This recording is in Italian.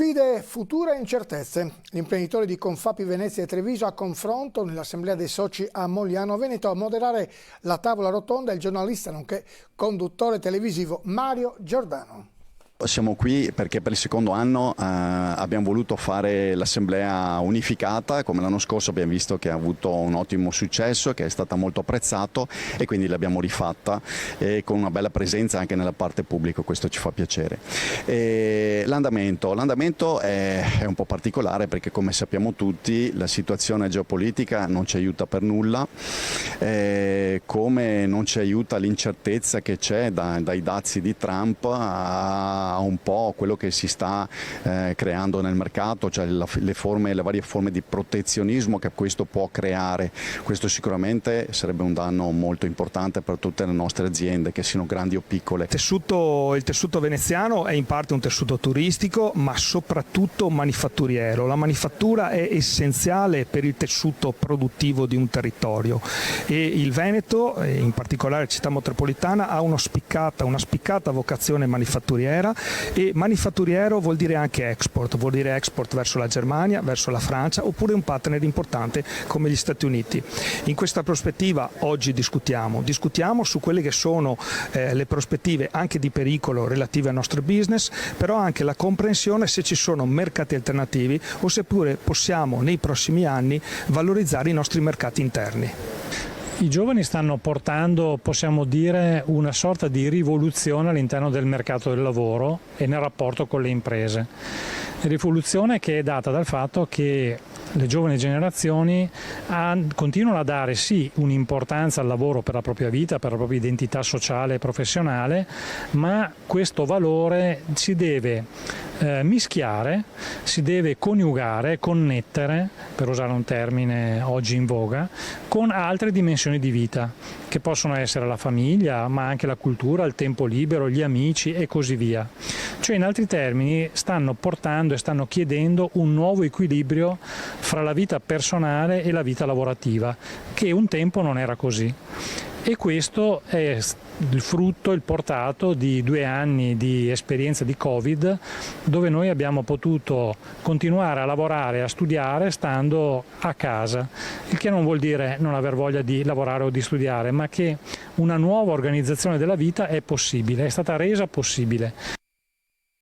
Sfide, future incertezze. L'imprenditore di Confapi Venezia e Treviso a confronto nell'Assemblea dei Soci a Mogliano Veneto. A moderare la tavola rotonda il giornalista nonché conduttore televisivo Mario Giordano. Siamo qui perché per il secondo anno abbiamo voluto fare l'assemblea unificata. Come l'anno scorso abbiamo visto che ha avuto un ottimo successo, che è stata molto apprezzato, e quindi l'abbiamo rifatta con una bella presenza anche nella parte pubblica. Questo ci fa piacere. L'andamento è un po' particolare perché, come sappiamo tutti, la situazione geopolitica non ci aiuta per nulla, come non ci aiuta l'incertezza che c'è dai dazi di Trump a un po' quello che si sta creando nel mercato, cioè le varie forme di protezionismo che questo può creare. Questo sicuramente sarebbe un danno molto importante per tutte le nostre aziende, che siano grandi o piccole. Il tessuto veneziano è in parte un tessuto turistico, ma soprattutto manifatturiero. La manifattura è essenziale per il tessuto produttivo di un territorio e il Veneto, in particolare città metropolitana, ha una spiccata vocazione manifatturiera. E manifatturiero vuol dire anche export verso la Germania, verso la Francia, oppure un partner importante come gli Stati Uniti. In questa prospettiva oggi discutiamo su quelle che sono le prospettive anche di pericolo relative al nostro business, però anche la comprensione se ci sono mercati alternativi o seppure possiamo nei prossimi anni valorizzare i nostri mercati interni. I giovani stanno portando, possiamo dire, una sorta di rivoluzione all'interno del mercato del lavoro e nel rapporto con le imprese. Rivoluzione che è data dal fatto che le giovani generazioni continuano a dare sì un'importanza al lavoro per la propria vita, per la propria identità sociale e professionale, ma questo valore si deve mischiare, si deve coniugare, connettere, per usare un termine oggi in voga, con altre dimensioni di vita, che possono essere la famiglia, ma anche la cultura, il tempo libero, gli amici e così via. Cioè, in altri termini, stanno portando e stanno chiedendo un nuovo equilibrio fra la vita personale e la vita lavorativa, che un tempo non era così. E questo è il frutto, il portato di 2 anni di esperienza di Covid, dove noi abbiamo potuto continuare a lavorare e a studiare stando a casa, il che non vuol dire non aver voglia di lavorare o di studiare, ma che una nuova organizzazione della vita è possibile, è stata resa possibile